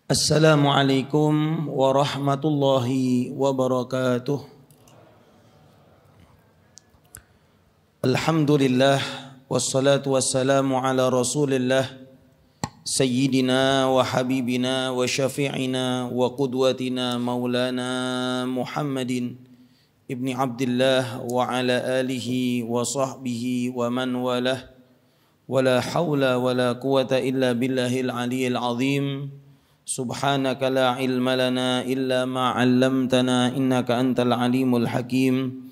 Assalamualaikum warahmatullahi wabarakatuh. Alhamdulillah wassalatu wassalamu ala Rasulillah sayyidina wa habibina wa syafi'ina wa qudwatina maulana Muhammadin ibni Abdillah wa ala alihi wa sahbihi wa man walah wa la hawla wa la quwata illa billahil aliyyil azim. Subhanaka la ilma lana illa ma 'allamtana innaka antal alimul hakim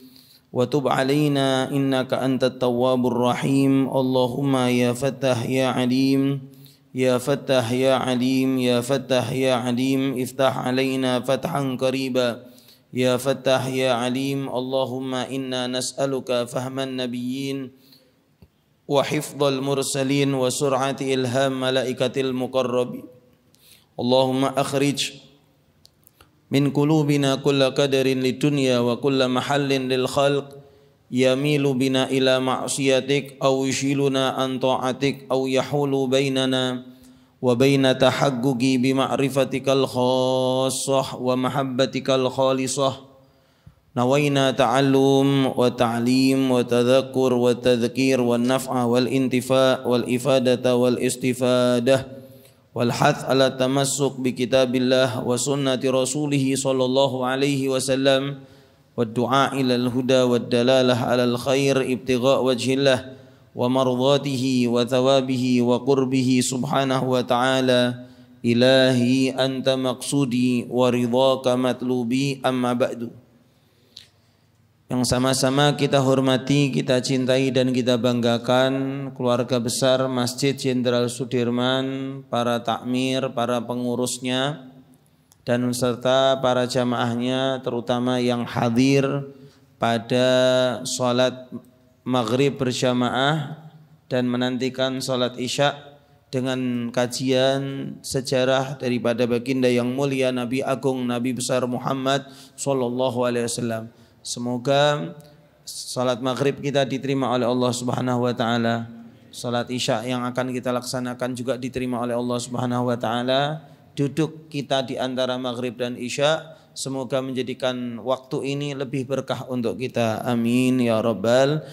wa tub 'alaina innaka antat tawwabur rahim. Allahumma ya fattah ya alim ya fattah ya alim ya fattah ya alim iftah 'alaina fathan qariba ya fattah ya alim. Allahumma inna nas'aluka fahman nabiyyin wa hifdzal mursalin wa sur'ati ilham malaikatil muqarrabin. Allahumma akhrij min qulubina kulla qadarin lidunya wa kulla mahallin lil khalq yamilu bina ila ma'siyatik aw yushiluna an ta'atik aw yahulu bainana wa baina tahaggugi bi ma'rifatikal khassah wa mahabbatikal khalisah. Nawaina ta'allum wa ta'lim wa tadhakkur wa tadhkir wa naf'a wal intifa' wal ifadata wal istifadah wal hath ala tamassuk bi kitabillah wa sunnati rasulih sallallahu alaihi wasallam wa du'a ilal huda wa dalalah alal khair ibtigha' wajhillah wa mardatihi wa thawabihi wa qurbihi subhanahu wa ta'ala. Ilahi anta maqsudi wa ridhaka matlubi, amma ba'du. Yang sama-sama kita hormati, kita cintai dan kita banggakan keluarga besar Masjid Jenderal Sudirman, para takmir, para pengurusnya, dan serta para jamaahnya, terutama yang hadir pada sholat maghrib berjamaah dan menantikan sholat isya dengan kajian sejarah daripada baginda yang mulia Nabi Agung, Nabi besar Muhammad sallallahu alaihi wasallam. Semoga salat maghrib kita diterima oleh Allah Subhanahu wa taala. Salat isya yang akan kita laksanakan juga diterima oleh Allah Subhanahu wa taala. Duduk kita di antara maghrib dan isya semoga menjadikan waktu ini lebih berkah untuk kita. Amin ya rabbal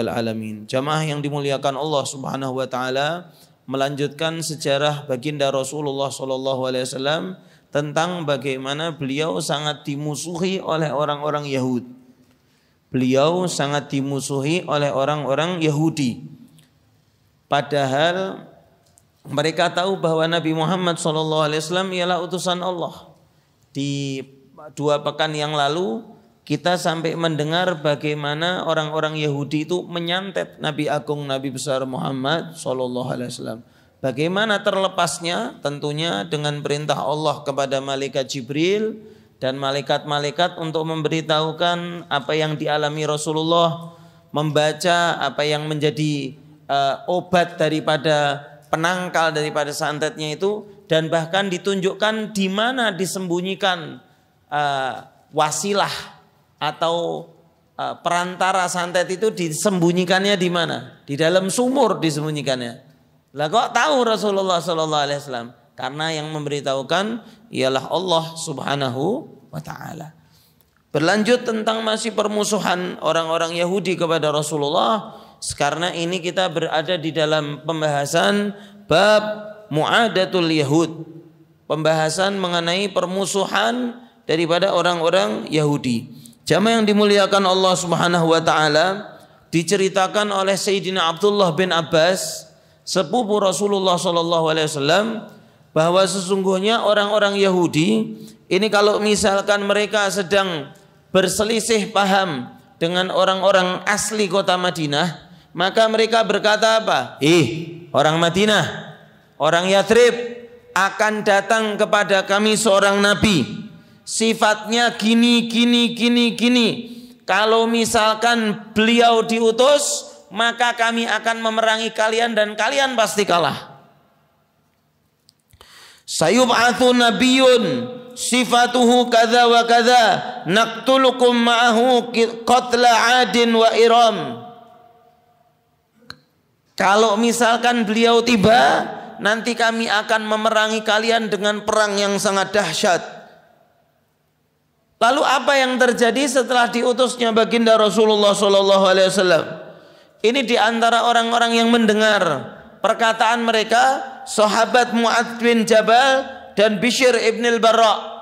alamin. Jamaah yang dimuliakan Allah Subhanahu wa taala, melanjutkan sejarah baginda Rasulullah sallallahu alaihi wasallam tentang bagaimana beliau sangat dimusuhi oleh orang-orang Yahudi. Beliau sangat dimusuhi oleh orang-orang Yahudi. Padahal mereka tahu bahwa Nabi Muhammad SAW ialah utusan Allah. Di 2 pekan yang lalu kita sampai mendengar bagaimana orang-orang Yahudi itu menyantet Nabi Agung, Nabi besar Muhammad SAW. Bagaimana terlepasnya? Tentunya dengan perintah Allah kepada malaikat Jibril dan malaikat-malaikat untuk memberitahukan apa yang dialami Rasulullah, membaca apa yang menjadi obat daripada penangkal daripada santetnya itu, dan bahkan ditunjukkan di mana disembunyikan wasilah atau perantara santet itu disembunyikannya di mana? Di dalam sumur disembunyikannya. Lah kok tahu Rasulullah sallallahu alaihi wasallam? Karena yang memberitahukan ialah Allah Subhanahu wa taala. Berlanjut tentang masih permusuhan orang-orang Yahudi kepada Rasulullah. Karena ini kita berada di dalam pembahasan bab mu'adatul Yahud. Pembahasan mengenai permusuhan daripada orang-orang Yahudi. Jamaah yang dimuliakan Allah Subhanahu wa taala, diceritakan oleh Sayyidina Abdullah bin Abbas, sepupu Rasulullah SAW, bahwa sesungguhnya orang-orang Yahudi ini kalau misalkan mereka sedang berselisih paham dengan orang-orang asli kota Madinah, maka mereka berkata apa? Orang Madinah, orang Yathrib akan datang kepada kami seorang nabi, sifatnya gini. Kalau misalkan beliau diutus, maka kami akan memerangi kalian dan kalian pasti kalah. Sayub'atsu nabiyyun sifatuhu kadza wa kadza naqtulukum ma'ahu qatla 'adin wa iram. Kalau misalkan beliau tiba, nanti kami akan memerangi kalian dengan perang yang sangat dahsyat. Lalu apa yang terjadi setelah diutusnya baginda Rasulullah SAW? Ini di antara orang-orang yang mendengar perkataan mereka, sahabat Mu'adz bin Jabal dan Bishr ibn al-Barra.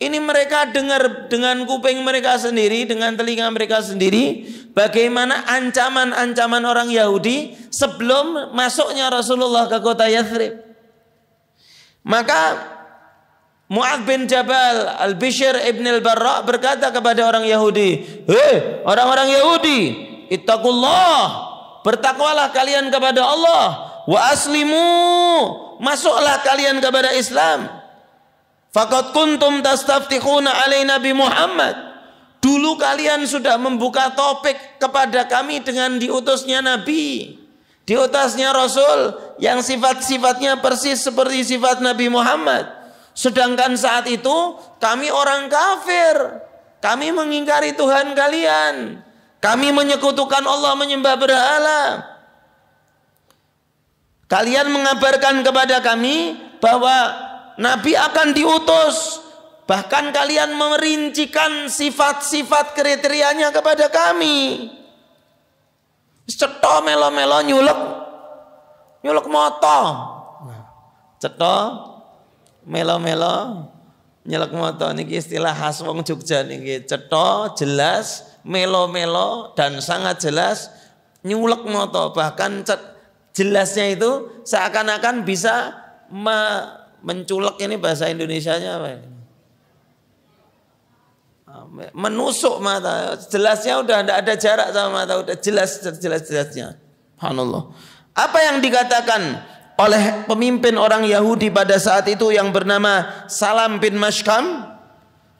Ini mereka dengar dengan kuping mereka sendiri, dengan telinga mereka sendiri, bagaimana ancaman-ancaman orang Yahudi sebelum masuknya Rasulullah ke kota Yathrib. Maka Mu'adz bin Jabal, Al-Bishr ibn al-Barra berkata kepada orang Yahudi, "Hei orang-orang Yahudi, ittaqullah, bertakwalah kalian kepada Allah, wa aslimu, masuklah kalian kepada Islam. Faqad kuntum tastaftihuna alaina bi Muhammad. Dulu kalian sudah membuka topik kepada kami dengan diutusnya Nabi, diutusnya Rasul yang sifat-sifatnya persis seperti sifat Nabi Muhammad. Sedangkan saat itu kami orang kafir, kami mengingkari Tuhan kalian, kami menyekutukan Allah, menyembah berhala. Kalian mengabarkan kepada kami bahwa Nabi akan diutus, bahkan kalian merincikan sifat-sifat kriterianya kepada kami. Cetha melo-melo nyulek moto. Cetha melo-melo nyulek moto niki istilah khas wong Jogja niki. Cetha jelas, melo-melo dan sangat jelas, nyulek moto. Bahkan jelasnya itu seakan-akan bisa menculek, ini bahasa Indonesianya apa ya? Menusuk mata. Jelasnya udah tidak ada jarak sama mata, udah jelasnya. Subhanallah. Apa yang dikatakan oleh pemimpin orang Yahudi pada saat itu yang bernama Salam bin Mashkam?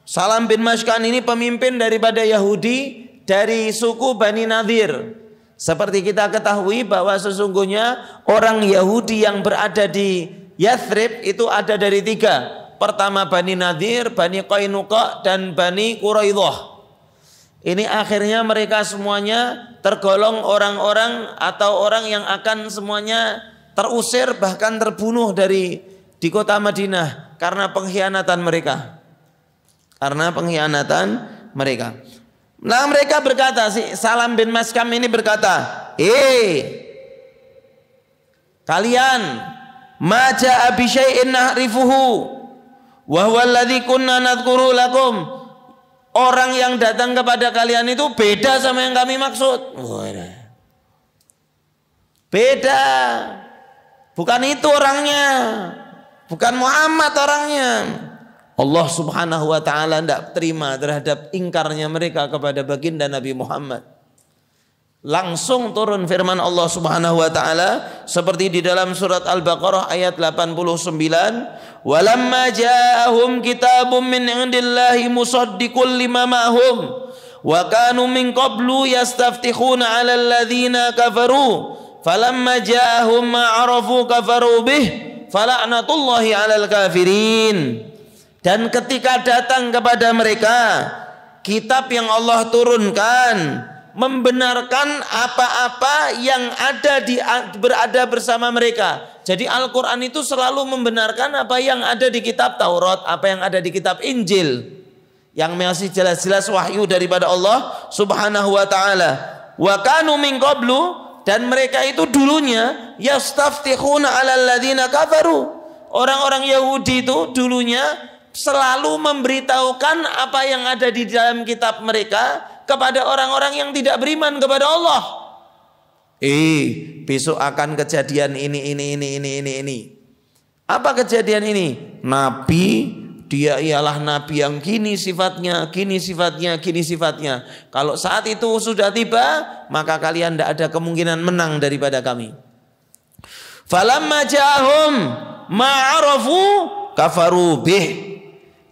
Salam bin Mashkam ini pemimpin daripada Yahudi dari suku Bani Nadir. Seperti kita ketahui bahwa sesungguhnya orang Yahudi yang berada di Yathrib itu ada dari 3. Pertama Bani Nadir, Bani Qainuqa dan Bani Quraidah. Ini akhirnya mereka semuanya tergolong orang-orang atau orang yang akan semuanya terusir bahkan terbunuh di kota Madinah karena pengkhianatan mereka. Nah mereka berkata, si Salam bin Mashkam ini berkata, kalian ma jaa bi syai'in na'rifuhu wa huwa alladhi kunna nadhkuru lakum. Orang yang datang kepada kalian itu beda sama yang kami maksud. Beda. Bukan itu orangnya. Bukan Muhammad orangnya. Allah Subhanahu wa taala tidak terima terhadap ingkarnya mereka kepada baginda Nabi Muhammad. Langsung turun firman Allah Subhanahu wa taala seperti di dalam surat Al-Baqarah ayat 89, "Walamma ja'ahum kitabun min 'indillahi musaddiqul lima ma'hum wa kanu min qablu yastaftihuna 'alal ladzina kafaru falamma ja'ahum ma 'arafu kafaru bih fala'natullahi 'alal kafirin." Dan ketika datang kepada mereka kitab yang Allah turunkan membenarkan apa-apa yang berada bersama mereka. Jadi Al-Quran itu selalu membenarkan apa yang ada di kitab Taurat, apa yang ada di kitab Injil, yang masih jelas-jelas wahyu daripada Allah Subhanahu wa taala. Wa kanu min qablu, dan mereka itu dulunya yastaftihuna 'alal ladzina kafaru. Orang-orang Yahudi itu dulunya selalu memberitahukan apa yang ada di dalam kitab mereka kepada orang-orang yang tidak beriman kepada Allah. Besok akan kejadian ini. Apa kejadian ini? Nabi, dia ialah nabi yang gini sifatnya. Kalau saat itu sudah tiba, maka kalian tidak ada kemungkinan menang daripada kami. Falamma ja'ahum ma'arafu kafaru bih.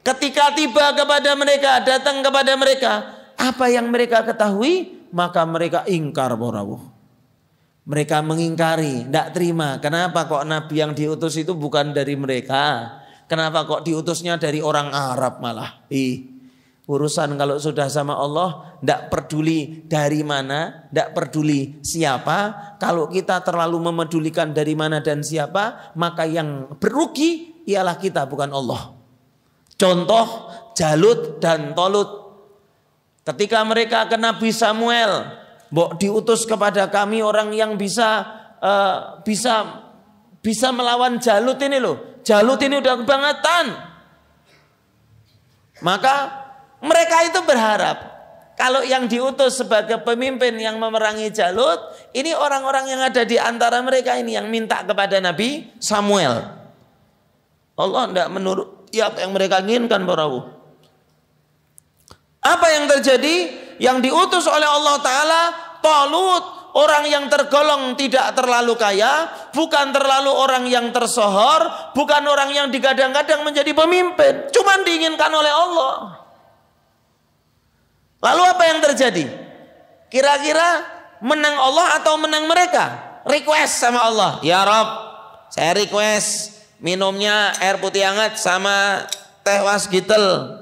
Ketika tiba kepada mereka, datang kepada mereka apa yang mereka ketahui, maka mereka ingkar borawuh. Mereka mengingkari, tidak terima. Kenapa kok Nabi yang diutus itu bukan dari mereka? Kenapa kok diutusnya dari orang Arab malah? Urusan kalau sudah sama Allah, tidak peduli dari mana, tidak peduli siapa. Kalau kita terlalu memedulikan dari mana dan siapa, maka yang berugi ialah kita, bukan Allah. Contoh Jalut dan Tolut. Ketika mereka ke Nabi Samuel, mbok diutus kepada kami orang yang bisa melawan Jalut ini loh. Jalut ini udah kebangetan. Maka mereka itu berharap kalau yang diutus sebagai pemimpin yang memerangi Jalut, ini orang-orang yang ada di antara mereka ini yang minta kepada Nabi Samuel. Allah tidak menuruti apa yang mereka inginkan, Barawu. Apa yang terjadi? Yang diutus oleh Allah Ta'ala, Talut, orang yang tergolong tidak terlalu kaya, bukan terlalu orang yang tersohor, bukan orang yang digadang-gadang menjadi pemimpin, cuman diinginkan oleh Allah. Lalu apa yang terjadi? Kira-kira menang Allah atau menang mereka? Request sama Allah, ya Rob, saya request minumnya air putih hangat sama teh wasgitel.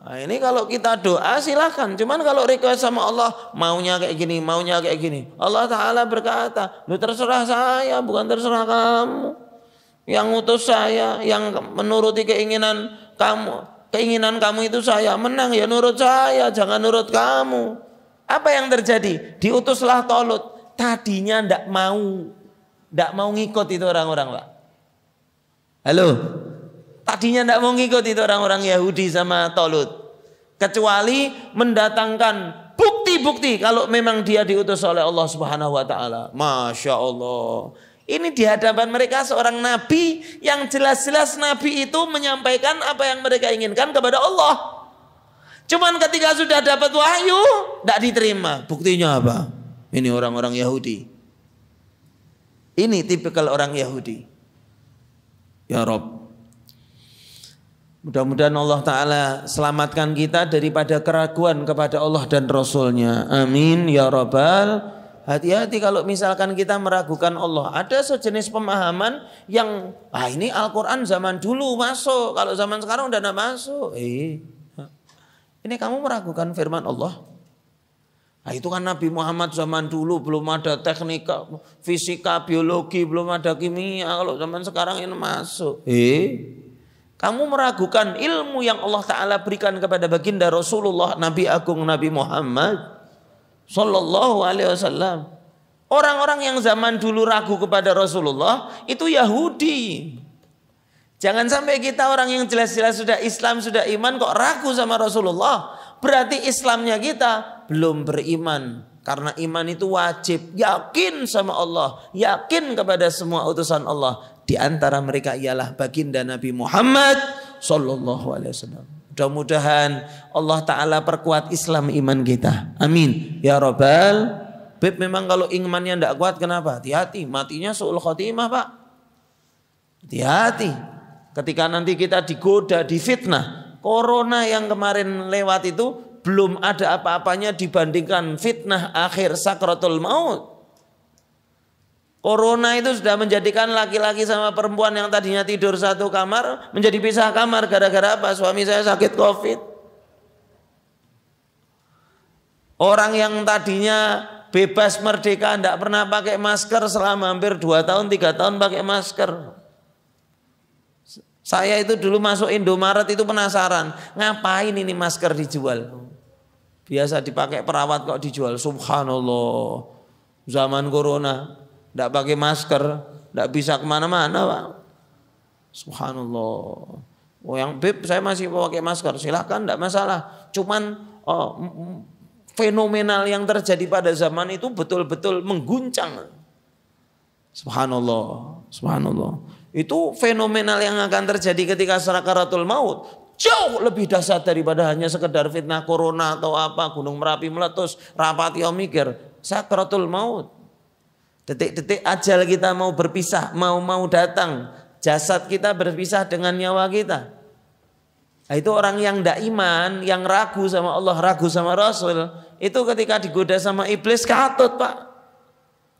Nah, ini kalau kita doa silahkan. Cuman kalau request sama Allah, maunya kayak gini, maunya kayak gini. Allah Ta'ala berkata, lu terserah saya, bukan terserah kamu. Yang utus saya, yang menuruti keinginan kamu. Keinginan kamu itu saya, menang ya nurut saya, jangan nurut kamu. Apa yang terjadi? Diutuslah Tolut. Tadinya ndak mau ngikut itu orang-orang, Pak. Halo? Tadinya ndak mau ngikut itu orang-orang Yahudi sama Tolut. Kecuali mendatangkan bukti-bukti kalau memang dia diutus oleh Allah Subhanahu wa Ta'ala. Masya Allah. Ini di hadapan mereka seorang nabi yang jelas-jelas nabi itu menyampaikan apa yang mereka inginkan kepada Allah. Cuman ketika sudah dapat wahyu, tidak diterima. Buktinya apa? Ini orang-orang Yahudi. Ini tipikal orang Yahudi. Ya Rob, mudah-mudahan Allah Ta'ala selamatkan kita daripada keraguan kepada Allah dan Rasulnya. Amin ya Rabbal. Hati-hati kalau misalkan kita meragukan Allah. Ada sejenis pemahaman yang ini Al-Quran zaman dulu masuk, kalau zaman sekarang udah tidak masuk. Ini kamu meragukan firman Allah. Nah, itu kan Nabi Muhammad zaman dulu belum ada teknik fisika, biologi, belum ada kimia. Kalau zaman sekarang ini masuk. Kamu meragukan ilmu yang Allah Ta'ala berikan kepada baginda Rasulullah Nabi Agung Nabi Muhammad Sallallahu Alaihi Wasallam. Orang-orang yang zaman dulu ragu kepada Rasulullah itu Yahudi. Jangan sampai kita orang yang jelas-jelas sudah Islam, sudah iman kok ragu sama Rasulullah. Berarti Islamnya kita belum beriman. Karena iman itu wajib, yakin sama Allah, yakin kepada semua utusan Allah. Di antara mereka ialah baginda Nabi Muhammad Sallallahu Alaihi Wasallam. Mudah-mudahan Allah Ta'ala perkuat Islam iman kita. Amin ya Rabbal. Beb, memang kalau imannya tidak kuat kenapa? Hati-hati, matinya su'ul khotimah, Pak. Hati-hati. Ketika nanti kita digoda, difitnah. Corona yang kemarin lewat itu belum ada apa-apanya dibandingkan fitnah akhir sakratul maut. Corona itu sudah menjadikan laki-laki sama perempuan yang tadinya tidur satu kamar menjadi pisah kamar gara-gara apa? Suami saya sakit COVID. Orang yang tadinya bebas merdeka tidak pernah pakai masker selama hampir 2 tahun 3 tahun pakai masker. Saya itu dulu masuk Indomaret itu penasaran, ngapain ini masker dijual? Biasa dipakai perawat kok dijual. Subhanallah. Zaman corona tidak pakai masker, tidak bisa kemana-mana, Pak. Subhanallah. Yang beb saya masih pakai masker, silahkan, tidak masalah. Cuman fenomenal yang terjadi pada zaman itu betul-betul mengguncang. Subhanallah, subhanallah. Itu fenomenal yang akan terjadi ketika sakaratul maut. Jauh lebih dahsyat daripada hanya sekedar fitnah corona atau apa, Gunung Merapi meletus, Rapatio mikir. Sakaratul maut. Detik-detik ajal kita mau berpisah, mau datang, jasad kita berpisah dengan nyawa kita. Nah, itu orang yang tidak iman, yang ragu sama Allah, ragu sama Rasul, itu ketika digoda sama iblis katut, Pak.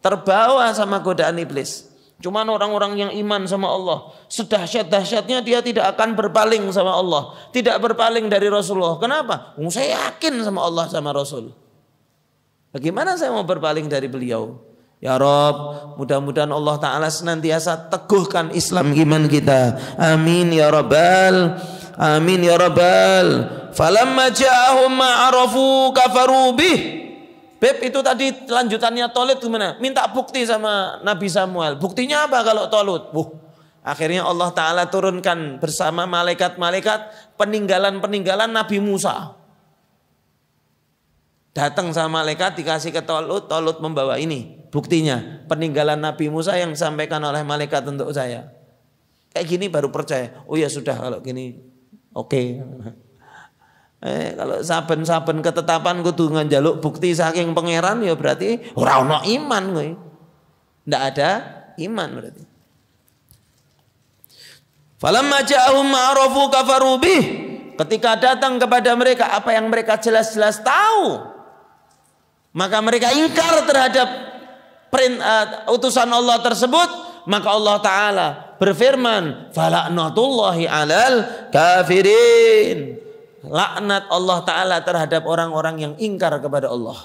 Terbawa sama godaan iblis. Cuman orang-orang yang iman sama Allah, sedahsyat-dahsyatnya dia tidak akan berpaling sama Allah, tidak berpaling dari Rasulullah. Kenapa? Saya yakin sama Allah sama Rasul. Bagaimana saya mau berpaling dari beliau? Ya Rabb, mudah-mudahan Allah Ta'ala senantiasa teguhkan Islam iman kita. Amin ya Rabbal, amin ya Rabbal. Falamma ja'ahum ma'arafu kafaru bih. Beb, itu tadi lanjutannya Tolut gimana? Minta bukti sama Nabi Samuel. Buktinya apa kalau Tolut? Akhirnya Allah Ta'ala turunkan bersama malaikat-malaikat peninggalan-peninggalan Nabi Musa. Datang sama malaikat dikasih ke Tolut, Tolut membawa ini. Buktinya peninggalan Nabi Musa yang disampaikan oleh malaikat untuk saya. Kayak gini baru percaya. Oh ya sudah kalau gini oke. Kalau saben-saben ketetapan kudu njaluk bukti saking pangeran ya berarti ora ono iman kowe. Ndak ada iman berarti. Falamma ja'ahum ma'arafu kafaru bih. Ketika datang kepada mereka apa yang mereka jelas-jelas tahu, maka mereka ingkar terhadap utusan Allah tersebut. Maka Allah Ta'ala berfirman, fala'natullahi 'alal kafirin. Laknat Allah Ta'ala terhadap orang-orang yang ingkar kepada Allah.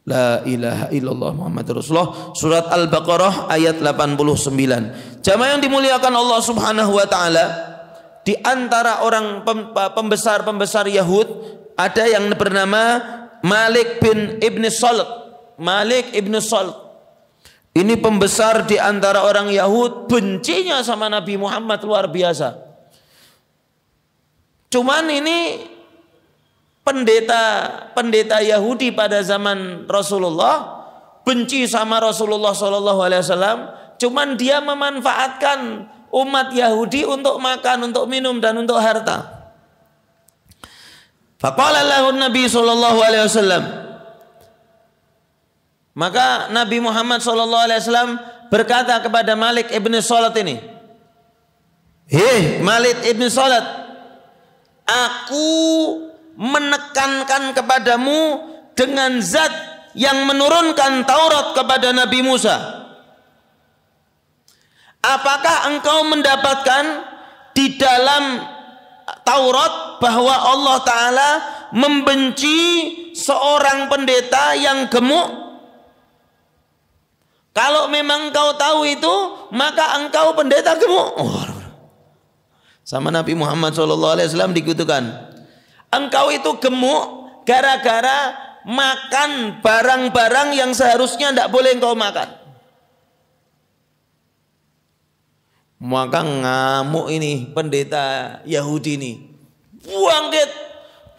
La ilaha illallah Muhammad Rasulullah. Surat Al-Baqarah ayat 89. Jamaah yang dimuliakan Allah Subhanahu wa Ta'ala, di antara orang pembesar-pembesar Yahud ada yang bernama Malik bin Ibn Salt. Malik Ibn Salt ini pembesar di antara orang Yahud, bencinya sama Nabi Muhammad luar biasa. Cuman ini pendeta Yahudi pada zaman Rasulullah, benci sama Rasulullah SAW. Cuman dia memanfaatkan umat Yahudi untuk makan, untuk minum, dan untuk harta. Faqala lahu Nabi SAW. Maka Nabi Muhammad SAW berkata kepada Malik ibn Salt ini, hei Malik ibn Salt, aku menekankan kepadamu dengan zat yang menurunkan Taurat kepada Nabi Musa. Apakah engkau mendapatkan di dalam Taurat bahwa Allah Ta'ala membenci seorang pendeta yang gemuk? Kalau memang engkau tahu itu, maka engkau pendeta gemuk. Sama Nabi Muhammad SAW dikutukan, engkau itu gemuk gara-gara makan barang-barang yang seharusnya tidak boleh engkau makan. Maka ngamuk ini pendeta Yahudi ini, buang dia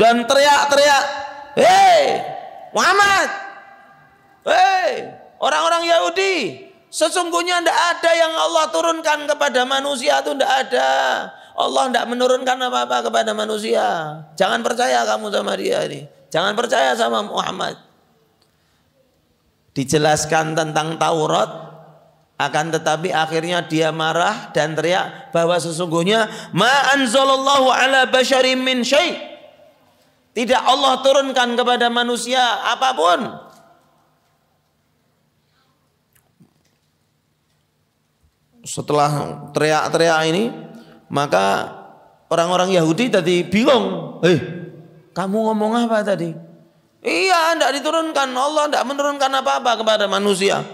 dan teriak-teriak, hei Muhammad, hei orang-orang Yahudi, sesungguhnya tidak ada yang Allah turunkan kepada manusia, itu tidak ada. Allah tidak menurunkan apa-apa kepada manusia. Jangan percaya kamu sama dia ini. Jangan percaya sama Muhammad. Dijelaskan tentang Taurat, akan tetapi akhirnya dia marah dan teriak bahwa sesungguhnya ma anzalallahu ala basyarim min syai'. Tidak Allah turunkan kepada manusia apapun. Setelah teriak-teriak ini, maka orang-orang Yahudi tadi bingung. Kamu ngomong apa tadi? Iya, tidak diturunkan. Allah tidak menurunkan apa-apa kepada manusia.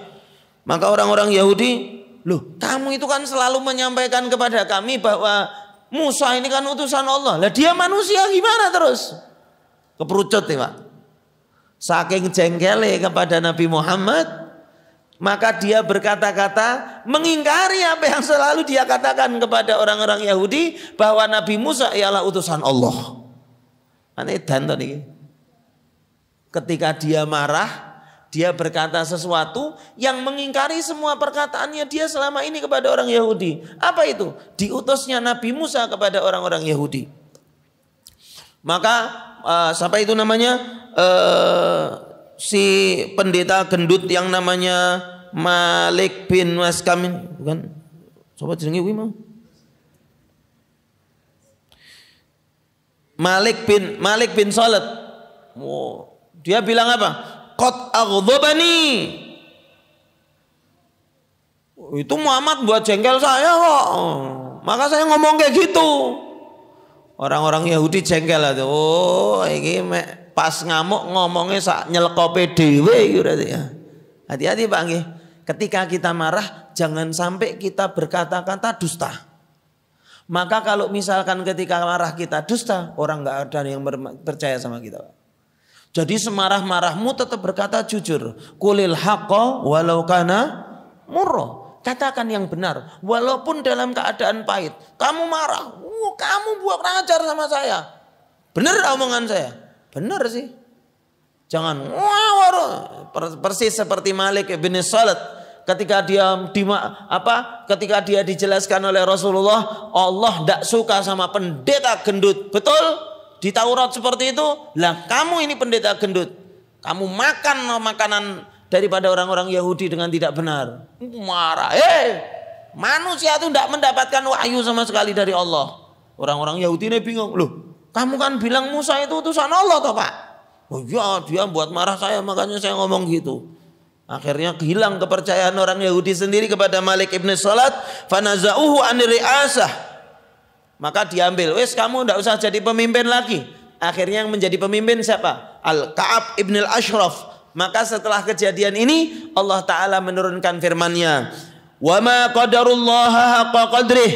Maka orang-orang Yahudi, loh kamu itu kan selalu menyampaikan kepada kami bahwa Musa ini kan utusan Allah. Lah dia manusia gimana terus? Keperucut ya Pak. Saking jengkelnya kepada Nabi Muhammad, maka dia berkata-kata mengingkari apa yang selalu dia katakan kepada orang-orang Yahudi, bahwa Nabi Musa ialah utusan Allah. Aneh dan tadi. Ketika dia marah, dia berkata sesuatu yang mengingkari semua perkataannya dia selama ini kepada orang Yahudi. Apa itu? Diutusnya Nabi Musa kepada orang-orang Yahudi. Maka siapa itu namanya? Si pendeta gendut yang namanya Malik bin Waskamin, bukan? Coba jenenge kuwi mau. Malik bin Salat. Dia bilang apa? Qad aghdabani. Itu Muhammad buat jengkel saya kok. Maka saya ngomong kayak gitu. Orang-orang Yahudi jengkel aja. Oh, ini pas ngamuk ngomongnya sak nyelekope dhewe berarti ya. Hati-hati Pak nggih. Ketika kita marah jangan sampai kita berkata-kata dusta. Maka kalau misalkan ketika marah kita dusta, orang enggak ada yang percaya sama kita, Pak. Jadi semarah-marahmu tetap berkata jujur. Qulil haqqa walau kana murra. Katakan yang benar walaupun dalam keadaan pahit. Kamu marah, kamu buat ajar sama saya. Benar omongan saya? Benar sih. Jangan persis seperti Malik bin Salat ketika ketika dia dijelaskan oleh Rasulullah, Allah tidak suka sama pendeta gendut. Betul? Di Taurat seperti itu. Lah kamu ini pendeta gendut. Kamu makan makanan daripada orang-orang Yahudi dengan tidak benar. Marah. Manusia itu tidak mendapatkan wahyu sama sekali dari Allah. Orang-orang Yahudi ini bingung. Loh, kamu kan bilang Musa itu utusan Allah toh Pak? Oh iya, dia buat marah saya, makanya saya ngomong gitu. Akhirnya hilang kepercayaan orang Yahudi sendiri kepada Malik ibn Salat. Fanaza'uhu anir ri'asah. Maka diambil. Wes kamu tidak usah jadi pemimpin lagi. Akhirnya yang menjadi pemimpin siapa? Al-Ka'ab ibn al-Ashraf. Maka setelah kejadian ini Allah Ta'ala menurunkan firman-Nya, wa ma qadarullaha haqqa qadrih.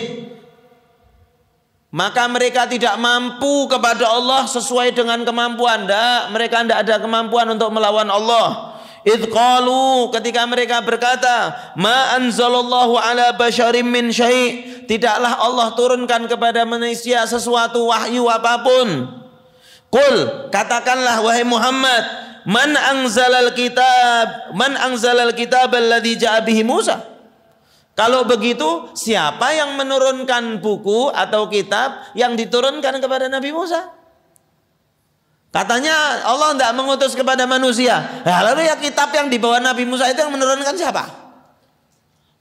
Maka mereka tidak mampu kepada Allah sesuai dengan kemampuan. Mereka tidak ada kemampuan untuk melawan Allah. Idh qalu, ketika mereka berkata, ma anzalallahu ala basyarim min syai'. Tidaklah Allah turunkan kepada manusia sesuatu wahyu apapun. Qul, katakanlah wahai Muhammad, man anzalal kitab alladzi ja'a bihi Musa. Kalau begitu, siapa yang menurunkan buku atau kitab yang diturunkan kepada Nabi Musa? Katanya Allah tidak mengutus kepada manusia. Lalu ya kitab yang dibawa Nabi Musa itu yang menurunkan siapa?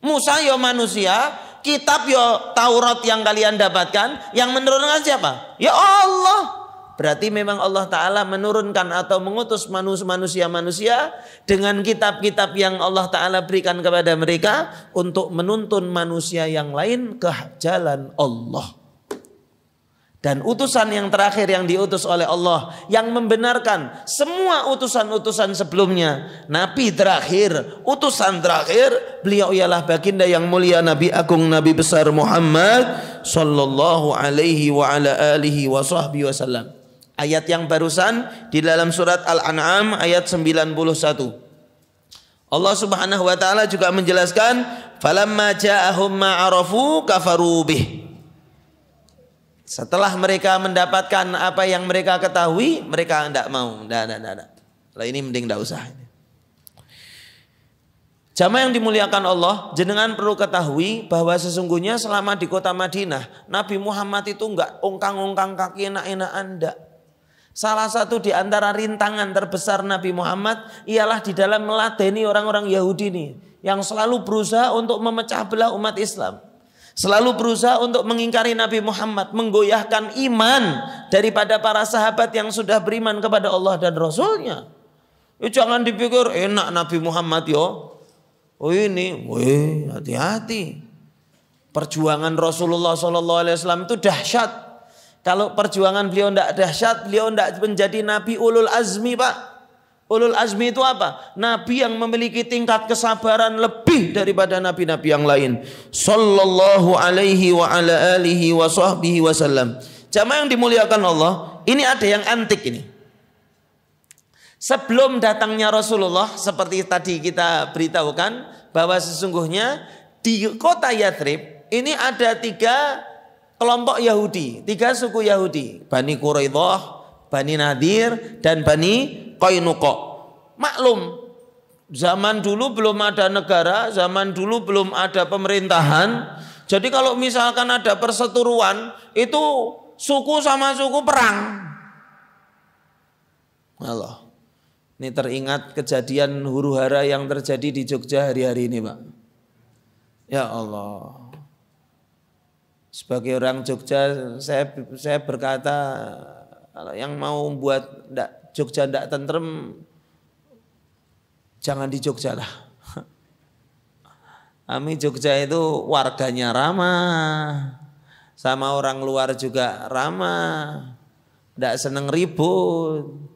Musa ya manusia, kitab ya Taurat yang kalian dapatkan, yang menurunkan siapa? Ya Allah. Berarti memang Allah Ta'ala menurunkan atau mengutus manusia-manusia dengan kitab-kitab yang Allah Ta'ala berikan kepada mereka untuk menuntun manusia yang lain ke jalan Allah. Dan utusan yang terakhir yang diutus oleh Allah yang membenarkan semua utusan-utusan sebelumnya. Nabi terakhir, utusan terakhir, beliau ialah baginda yang mulia Nabi Agung Nabi besar Muhammad sallallahu alaihi wa ala alihi wa sahbihi wasallam. Ayat yang barusan di dalam surat Al-An'am ayat 91. Allah Subhanahu wa taala juga menjelaskan, falamma ja'ahum ma'arafu kafaru bih. Setelah mereka mendapatkan apa yang mereka ketahui, mereka tidak mau. Tidak. Lah ini mending tidak usah. Jamaah yang dimuliakan Allah, jenengan perlu ketahui bahwa sesungguhnya selama di kota Madinah, Nabi Muhammad itu enggak ongkang-ongkang kaki enak-enakan, enggak. Salah satu di antara rintangan terbesar Nabi Muhammad ialah di dalam meladeni orang-orang Yahudi ini yang selalu berusaha untuk memecah belah umat Islam. Selalu berusaha untuk mengingkari Nabi Muhammad, menggoyahkan iman daripada para sahabat yang sudah beriman kepada Allah dan Rasulnya. Jangan dipikir enak Nabi Muhammad yo. Oh ini, hati-hati. Perjuangan Rasulullah SAW itu dahsyat. Kalau perjuangan beliau tidak dahsyat, beliau tidak menjadi Nabi ulul azmi Pak. Ulul azmi itu apa? Nabi yang memiliki tingkat kesabaran lebih daripada nabi-nabi yang lain. Sallallahu alaihi wa ala alihi wa sahbihi wasallam. Jamaah yang dimuliakan Allah, ini ada yang antik ini. Sebelum datangnya Rasulullah, seperti tadi kita beritahukan, bahwa sesungguhnya di kota Yathrib ini ada 3 kelompok Yahudi, 3 suku Yahudi, Bani Quraidah, Bani Nadir, dan Bani Qainuqa. Maklum, zaman dulu belum ada negara, zaman dulu belum ada pemerintahan. Jadi kalau misalkan ada perseteruan, itu suku sama suku perang. Allah. Ini teringat kejadian huru-hara yang terjadi di Jogja hari-hari ini, Pak. Ya Allah. Sebagai orang Jogja, saya berkata, kalau yang mau buat Jogja tidak tentrem, jangan di Jogja lah. Kami Jogja itu warganya ramah, sama orang luar juga ramah, tidak seneng ribut.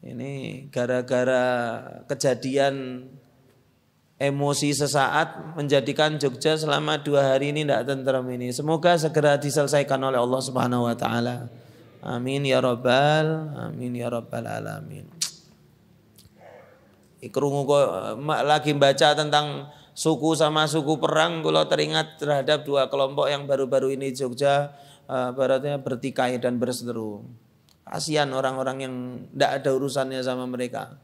Ini gara-gara kejadian emosi sesaat menjadikan Jogja selama 2 hari ini tidak tenteram ini. Semoga segera diselesaikan oleh Allah Subhanahu Wa Taala. Amin ya rabbal alamin. Krungu kok lagi baca tentang suku sama suku perang, kalau teringat terhadap 2 kelompok yang baru-baru ini Jogja baratnya bertikai dan berseteru. Kasihan orang-orang yang tidak ada urusannya sama mereka.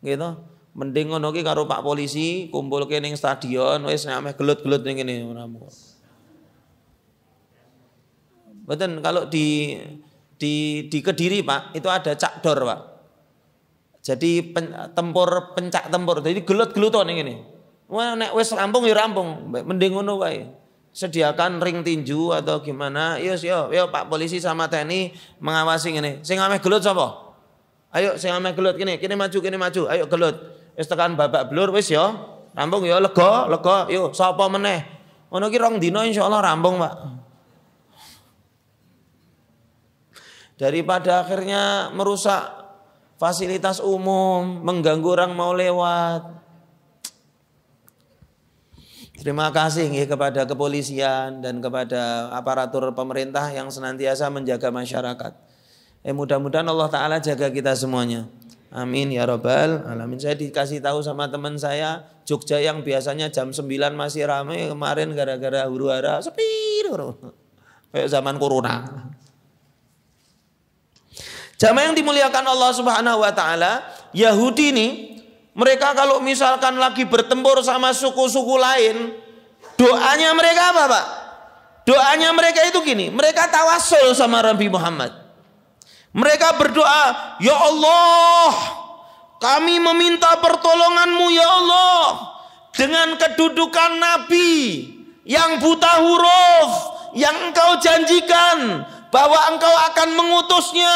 Gitu. Mending ngono ki karo Pak Polisi kumpulke ning stadion wis nek gelut-gelut ning ngene ora mung. Mboten kalau di Kediri Pak, itu ada cakdor Pak. Jadi pencak tempur. Jadi gelut-geluton ning ngene. Wah nek wis rampung ya rampung, mending ngono wae. Sediakan ring tinju atau gimana. Yo Pak Polisi sama TNI mengawasi ngene. Sing ameh gelut sapa? Ayo sing ameh gelut kene maju. Ayo gelut. Wis tekan babak belur wis ya. Rampung ya lega. Yo sapa meneh. Ngono ki 2 dina insyaallah rampung, Pak. Daripada akhirnya merusak fasilitas umum, mengganggu orang mau lewat. Terima kasih kepada kepolisian dan kepada aparatur pemerintah yang senantiasa menjaga masyarakat. Mudah-mudahan Allah Ta'ala jaga kita semuanya. Amin ya rabbal alamin. Saya dikasih tahu sama teman saya, Jogja yang biasanya jam 9 masih ramai, kemarin gara-gara huru-hara sepi. Kayak zaman corona. Jamaah yang dimuliakan Allah Subhanahu wa taala, Yahudi ini mereka kalau misalkan lagi bertempur sama suku-suku lain, doanya mereka apa, Pak? Doanya mereka itu gini, mereka tawasul sama Nabi Muhammad. Mereka berdoa, ya Allah, kami meminta pertolonganmu ya Allah, dengan kedudukan Nabi yang buta huruf, yang engkau janjikan bahwa engkau akan mengutusnya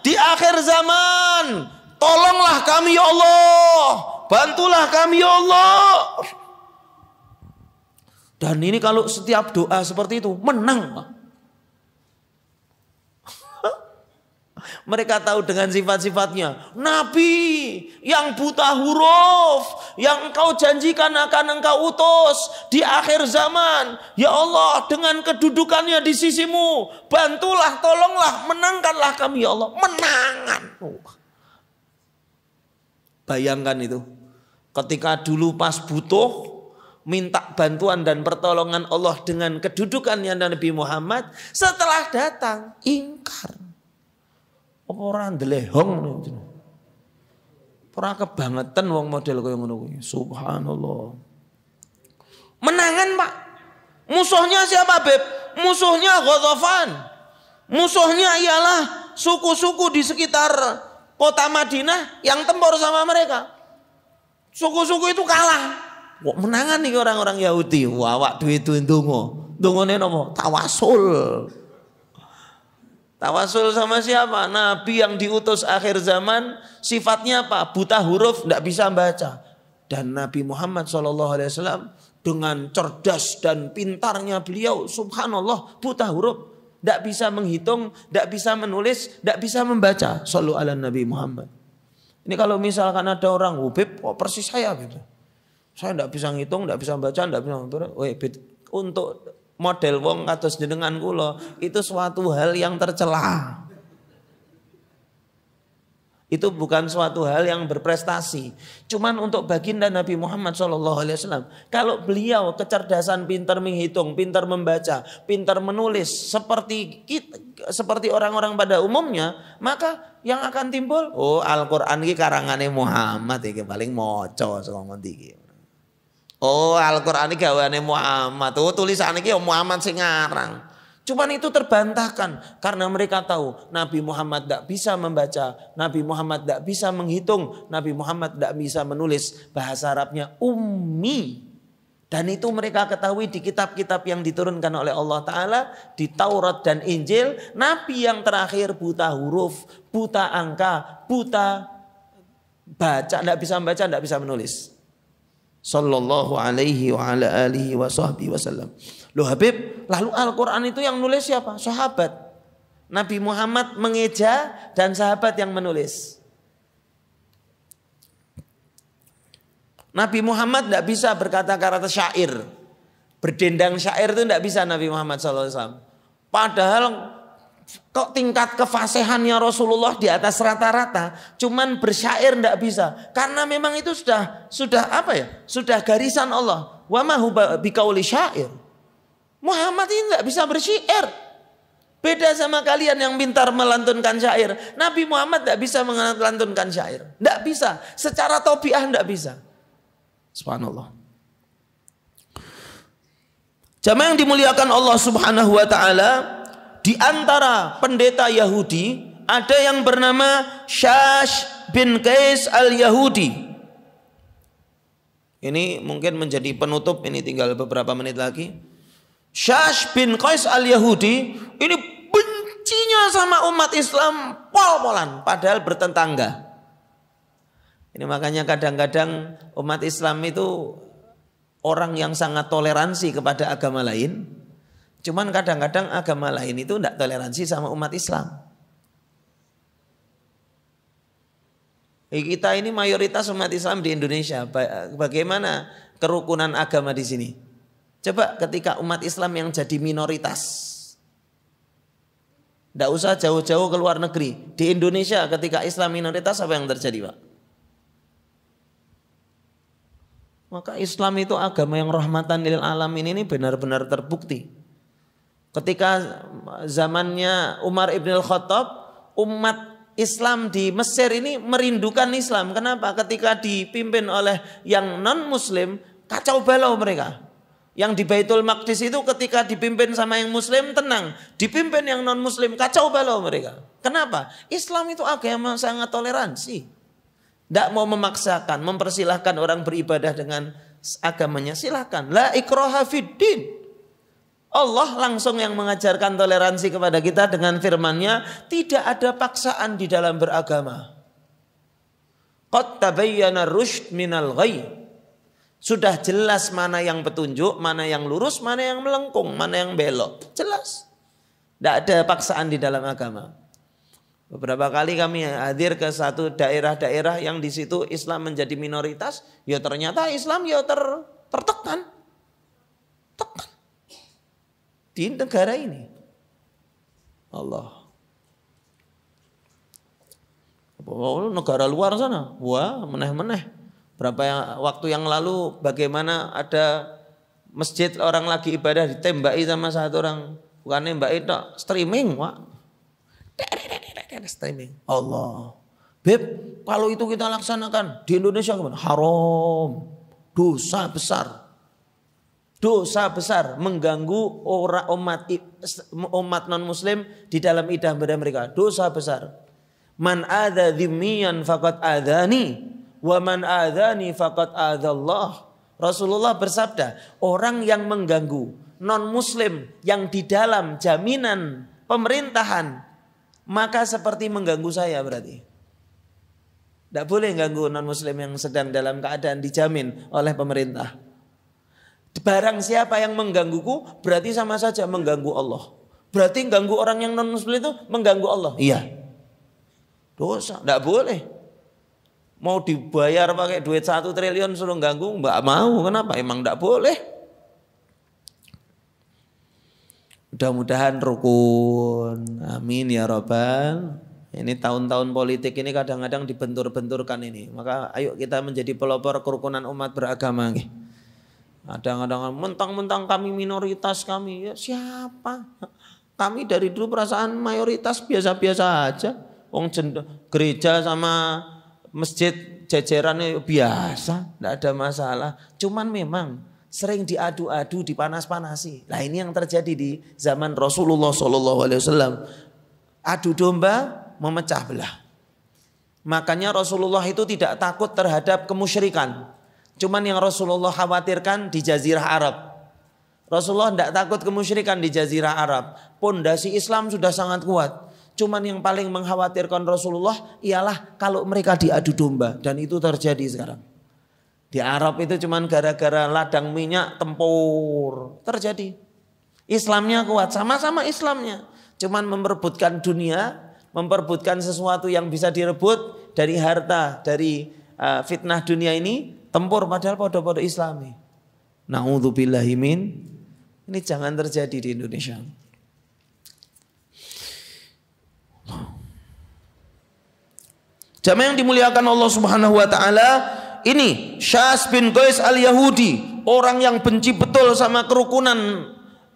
di akhir zaman. Tolonglah kami ya Allah, bantulah kami ya Allah. Dan ini kalau setiap doa seperti itu menang. Mereka tahu dengan sifat-sifatnya. Nabi yang buta huruf, yang engkau janjikan akan engkau utus di akhir zaman. Ya Allah, dengan kedudukannya di sisimu, bantulah, tolonglah, menangkanlah kami ya Allah. Menangan. Bayangkan itu. Ketika dulu pas butuh, minta bantuan dan pertolongan Allah dengan kedudukannya Nabi Muhammad. Setelah datang, ingkar. Orang ndelehong niku. Ora kebangetan wong model kaya ngono kuwi. Subhanallah. Menangan, Pak. Musuhnya siapa, Beb? Musuhnya Ghatafan. Musuhnya ialah suku-suku di sekitar kota Madinah yang tempur sama mereka. Suku-suku itu kalah. Kok menangan nih orang-orang Yahudi. Wah, wak duit ndonga. Ndongane napa? Tawasul. Tawasul sama siapa? Nabi yang diutus akhir zaman, sifatnya apa? Buta huruf, tidak bisa baca. Dan Nabi Muhammad SAW dengan cerdas dan pintarnya beliau, subhanallah, buta huruf, tidak bisa menghitung, tidak bisa menulis, tidak bisa membaca. Shallu ala Nabi Muhammad. Ini kalau misalkan ada orang, Beb, kok persis saya gitu. Saya tidak bisa ngitung, tidak bisa baca, tidak bisa untuk model wong kados jenengan kula itu suatu hal yang tercela. Itu bukan suatu hal yang berprestasi. Cuman untuk baginda Nabi Muhammad SAW, kalau beliau kecerdasan, pintar menghitung, pintar membaca, pintar menulis seperti orang-orang pada umumnya, maka yang akan timbul, oh Al-Qur'an iki karangane Muhammad iki paling maca saka ngendi iki. Oh Al-Qur'an ini gawane Muhammad. Oh tulisan ini Muhammad sing ngarang. Cuman itu terbantahkan karena mereka tahu Nabi Muhammad tidak bisa membaca, Nabi Muhammad tidak bisa menghitung, Nabi Muhammad tidak bisa menulis, bahasa Arabnya ummi. Dan itu mereka ketahui di kitab-kitab yang diturunkan oleh Allah Ta'ala, di Taurat dan Injil. Nabi yang terakhir buta huruf, buta angka, buta baca, tidak bisa membaca, tidak bisa menulis. sallallahu alaihi wa ala alihi wa sahbihi wasallam. Loh Habib, lalu Al-Quran itu yang nulis siapa? Sahabat. Nabi Muhammad mengeja dan sahabat yang menulis. Nabi Muhammad tidak bisa berkata-kata syair. Berdendang syair itu tidak bisa Nabi Muhammad SAW. Padahal kok tingkat kefasihannya Rasulullah di atas rata-rata, cuman bersyair tidak bisa. Karena memang itu sudah apa ya? Sudah garisan Allah. Wa ma huwa biqauli syair. Muhammad ini tidak bisa bersyair. Beda sama kalian yang pintar melantunkan syair. Nabi Muhammad tidak bisa melantunkan syair. Tidak bisa. Secara tabiah tidak bisa. Subhanallah. Jamaah yang dimuliakan Allah Subhanahu wa taala, di antara pendeta Yahudi ada yang bernama Syash bin Qais al-Yahudi. Ini mungkin menjadi penutup, ini tinggal beberapa menit lagi. Syash bin Qais al-Yahudi ini bencinya sama umat Islam pol-polan padahal bertetangga. Ini makanya kadang-kadang umat Islam itu orang yang sangat toleransi kepada agama lain. Cuman kadang-kadang agama lain itu tidak toleransi sama umat Islam. Kita ini mayoritas umat Islam di Indonesia. Bagaimana kerukunan agama di sini? Coba ketika umat Islam yang jadi minoritas. Tidak usah jauh-jauh ke luar negeri. Di Indonesia ketika Islam minoritas apa yang terjadi, Pak? Maka Islam itu agama yang rahmatan lil alamin ini benar-benar terbukti. Ketika zamannya Umar ibn al-Khattab, umat Islam di Mesir ini merindukan Islam. Kenapa? Ketika dipimpin oleh yang non-muslim, kacau balau mereka. Yang di Baitul Maqdis itu ketika dipimpin sama yang muslim tenang. Dipimpin yang non-muslim, kacau balau mereka. Kenapa? Islam itu agama sangat toleransi. Tidak mau memaksakan, mempersilahkan orang beribadah dengan agamanya, silahkan. La ikraha fiddin. Allah langsung yang mengajarkan toleransi kepada kita dengan firman-Nya, tidak ada paksaan di dalam beragama. Qad tabayyana rusyd minal ghayy. Sudah jelas mana yang petunjuk, mana yang lurus, mana yang melengkung, mana yang belok. Jelas. Tidak ada paksaan di dalam agama. Beberapa kali kami hadir ke satu daerah-daerah yang di situ Islam menjadi minoritas, ya ternyata Islam ya tertekan. Tekan. Di negara ini. Allah. Oh, negara luar sana. Wah, meneh-meneh. Waktu yang lalu bagaimana ada masjid orang lagi ibadah ditembaki sama satu orang. Bukan nembaki tok, streaming, Pak. Streaming. Allah. Beb, kalau itu kita laksanakan di Indonesia gimana? Haram. Dosa besar. Dosa besar mengganggu orang umat non muslim di dalam ibadah mereka. Dosa besar. Man adza dzimmiyan faqad adzani wa man adzani faqad adzallah. Rasulullah bersabda, orang yang mengganggu non muslim yang di dalam jaminan pemerintahan, maka seperti mengganggu saya berarti. Tidak boleh ganggu non muslim yang sedang dalam keadaan dijamin oleh pemerintah. Barang siapa yang menggangguku berarti sama saja mengganggu Allah. Berarti ganggu orang yang non muslim itu mengganggu Allah. Iya. Dosa, tidak boleh. Mau dibayar pakai duit 1 triliun suruh ganggu, mbak mau. Kenapa? Emang tidak boleh. Mudah-mudahan rukun. Amin ya Rabbal. Ini tahun-tahun politik ini kadang-kadang dibentur-benturkan ini. Maka ayo kita menjadi pelopor kerukunan umat beragama. Kadang-kadang mentang-mentang kami minoritas kami. Ya siapa? Kami dari dulu perasaan mayoritas biasa-biasa aja. Wong gereja sama masjid jejerannya biasa. Tidak ada masalah. Cuman memang sering diadu-adu, dipanas-panasi. Nah ini yang terjadi di zaman Rasulullah SAW. Adu domba memecah belah. Makanya Rasulullah itu tidak takut terhadap kemusyrikan. Cuman yang Rasulullah khawatirkan di Jazirah Arab. Rasulullah tidak takut kemusyrikan di Jazirah Arab. Pondasi Islam sudah sangat kuat. Cuman yang paling mengkhawatirkan Rasulullah ialah kalau mereka diadu domba. Dan itu terjadi sekarang. Di Arab itu cuman gara-gara ladang minyak tempur terjadi. Islamnya kuat, sama-sama Islamnya. Cuman memperebutkan dunia, memperebutkan sesuatu yang bisa direbut dari harta, dari fitnah dunia ini, tempur padahal podo-podo Islami. Na'udzubillahi min. Ini jangan terjadi di Indonesia. Jamaah yang dimuliakan Allah Subhanahu wa taala, ini Syas bin Qais al-Yahudi, orang yang benci betul sama kerukunan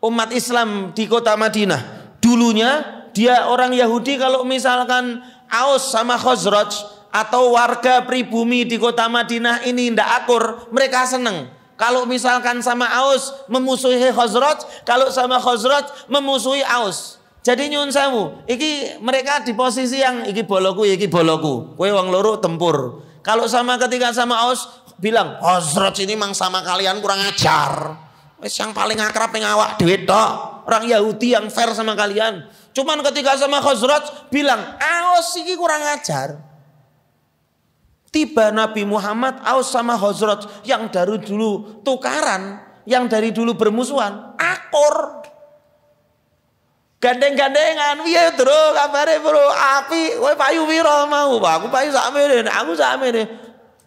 umat Islam di kota Madinah. Dulunya dia orang Yahudi, kalau misalkan Aus sama Khazraj atau warga pribumi di kota Madinah ini ndak akur, mereka seneng. Kalau misalkan sama Aus memusuhi Khazraj, kalau sama Khazraj memusuhi Aus. Jadi nyun sewu, iki mereka di posisi yang iki boloku, kowe wong loro tempur. Kalau ketika sama Aus bilang, Khazraj ini mang sama kalian kurang ajar. Wis yang paling akrab ning awak dhewe tok. Orang Yahudi yang fair sama kalian. Cuman ketika sama Khazraj bilang, Aus iki kurang ajar. Tiba Nabi Muhammad, Aus sama Khazraj yang dari dulu tukaran, yang dari dulu bermusuhan, akur. Gandeng-gandengan, piye Bro, kabare Bro? Api, kowe payu pira mau? Aku payu sakmene, aku sakmene.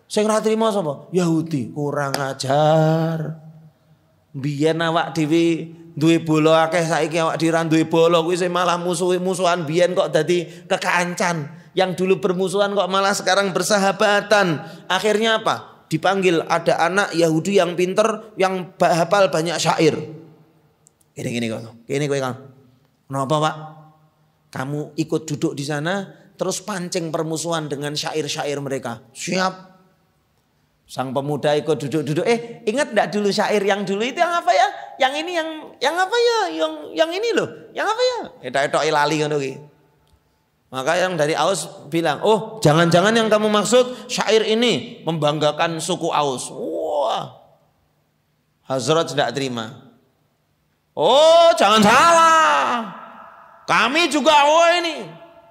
Sing ora trimo sapa? Yahudi, kurang ajar. Biyen awak dhewe duwe bola akeh, saiki awak dhewe ra duwe bola, kuwi sing malah musuhan biyen kok dadi kekancan. Yang dulu bermusuhan kok malah sekarang bersahabatan. Akhirnya apa? Dipanggil, ada anak Yahudi yang pinter, yang hafal banyak syair. Gini kok. Gini kowe kan. Kenapa Pak? Kamu ikut duduk di sana terus pancing permusuhan dengan syair-syair mereka. Siap. Sang pemuda ikut duduk-duduk. Ingat enggak dulu syair yang dulu itu yang apa ya? Yang ini yang apa ya? Yang ini loh. Yang apa ya? Etok-etok lali ngono ki. Maka yang dari Aus bilang, "Oh, jangan-jangan yang kamu maksud syair ini membanggakan suku Aus." Wah. Khazraj tidak terima. Oh, jangan salah. Kami juga ini.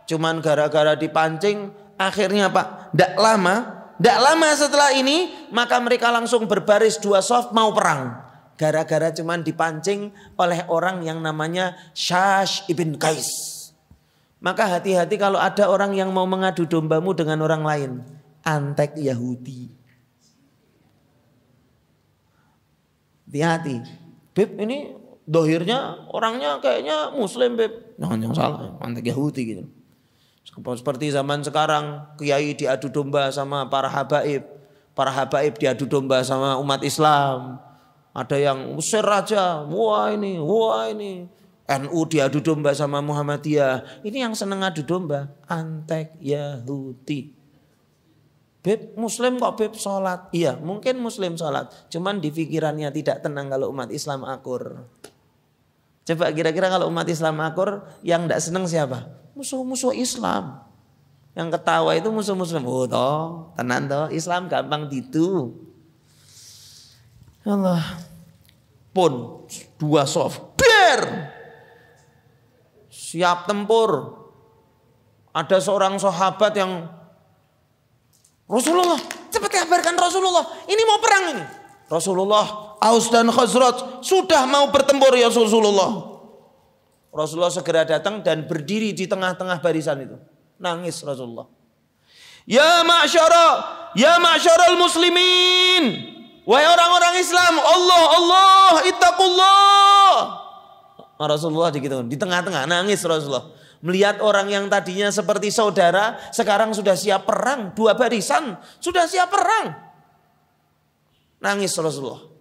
Cuman gara-gara dipancing, akhirnya Pak, tidak lama setelah ini, maka mereka langsung berbaris 2 shaf mau perang. Gara-gara cuman dipancing oleh orang yang namanya Syas ibn Qais. Maka hati-hati kalau ada orang yang mau mengadu dombamu dengan orang lain. Antek Yahudi. Hati-hati. Beb, ini dohirnya orangnya kayaknya Muslim, Beb. Jangan salah, antek Yahudi gitu. Seperti zaman sekarang, kiai diadu domba sama para habaib. Para habaib diadu domba sama umat Islam. Ada yang usir raja, wah ini. NU diadu domba sama Muhammadiyah. Ini yang seneng adu domba, antek Yahudi. Beb, Muslim kok Beb sholat? Iya, mungkin Muslim sholat. Cuman di pikirannya tidak tenang kalau umat Islam akur. Coba kira-kira kalau umat Islam akur, yang tidak senang siapa? Musuh-musuh Islam. Yang ketawa itu musuh Muslim. Oh toh, tenan toh, Islam gampang gitu. Allah. Pun 2 shaf. Ber. Siap tempur. Ada seorang sahabat yang, Rasulullah, cepat kabarkan Rasulullah. Ini mau perang ini. Rasulullah, Aus dan Khazraj sudah mau bertempur ya Rasulullah. Rasulullah segera datang dan berdiri di tengah-tengah barisan itu. Nangis Rasulullah. Ya ma'syaral muslimin. Wahai orang-orang Islam, Allah, ittaqullah. Rasulullah di tengah-tengah nangis Rasulullah. Melihat orang yang tadinya seperti saudara, sekarang sudah siap perang. 2 barisan, sudah siap perang. Nangis Rasulullah.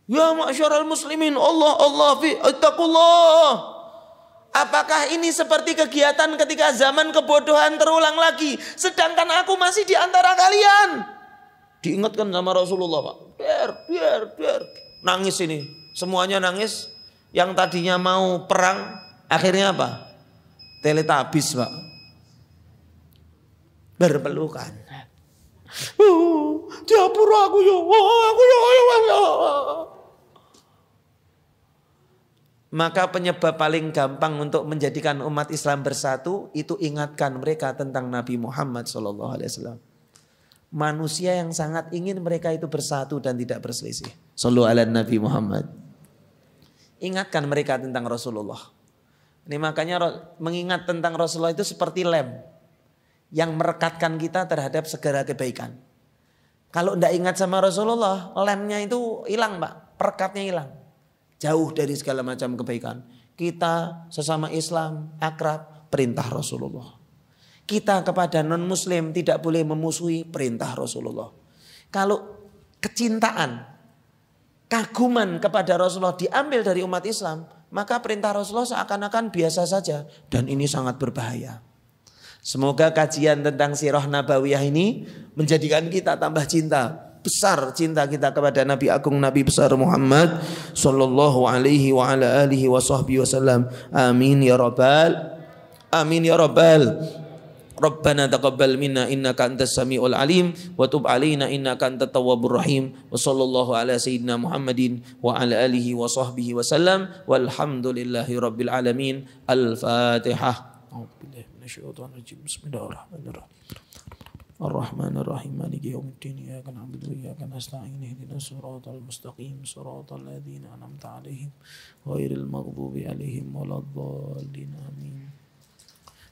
Ya ma'syaral muslimin, Allah ittaqullah. Apakah ini seperti kegiatan ketika zaman kebodohan terulang lagi, sedangkan aku masih di antara kalian? Diingatkan sama Rasulullah, Pak. Biar. Nangis ini. Semuanya nangis. Yang tadinya mau perang, akhirnya apa? Teletabis, Pak. Berpelukan. Diapura aku ya. Maka penyebab paling gampang untuk menjadikan umat Islam bersatu itu ingatkan mereka tentang Nabi Muhammad SAW. Manusia yang sangat ingin mereka itu bersatu dan tidak berselisih. Shallu ala Nabi Muhammad. Ingatkan mereka tentang Rasulullah. Ini makanya mengingat tentang Rasulullah itu seperti lem yang merekatkan kita terhadap segala kebaikan. Kalau tidak ingat sama Rasulullah, lemnya itu hilang Pak, perekatnya hilang. Jauh dari segala macam kebaikan. Kita sesama Islam, akrab, perintah Rasulullah. Kita kepada non-muslim tidak boleh memusuhi perintah Rasulullah. Kalau kecintaan, kaguman kepada Rasulullah diambil dari umat Islam, maka perintah Rasulullah seakan-akan biasa saja. Dan ini sangat berbahaya. Semoga kajian tentang sirah nabawiyah ini menjadikan kita tambah cinta. Besar cinta kita kepada Nabi Agung, Nabi besar Muhammad sallallahu alaihi wa ala alihi wa sahbihi wasallam. Amin ya rabbal. Amin ya rabbal. Rabbana taqabbal minna innaka antas samiul alim wa tub alaina innaka antat tawwabur rahim wa sallallahu ala sayyidina Muhammadin wa ala alihi wa sahbihi wasallam walhamdulillahi rabbil alamin. Al-Fatihah. A'udzubillahi minasyaitonir rajim. Bismillahirrahmanirrahim. Ar-Rahmanir Rahim. Maliki yaumiddin. Iyyaka na'budu wa iyyaka nasta'in. Ihdinas siratal mustaqim. Siratal ladzina an'amta 'alaihim ghairil maghdubi 'alaihim waladdallin. Amin.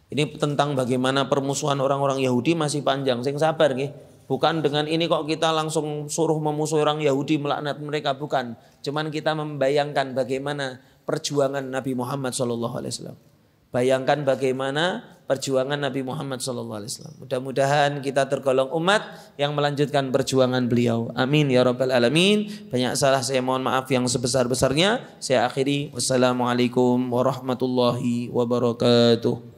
Ini tentang bagaimana permusuhan orang-orang Yahudi masih panjang. Sing sabar nggih. Bukan dengan ini kok kita langsung suruh memusuhi orang Yahudi, melaknat mereka, bukan. Cuman kita membayangkan bagaimana perjuangan Nabi Muhammad SAW. Bayangkan bagaimana perjuangan Nabi Muhammad SAW. Mudah-mudahan kita tergolong umat yang melanjutkan perjuangan beliau. Amin ya rabbal alamin. Banyak salah saya mohon maaf yang sebesar-besarnya. Saya akhiri. Wassalamualaikum warahmatullahi wabarakatuh.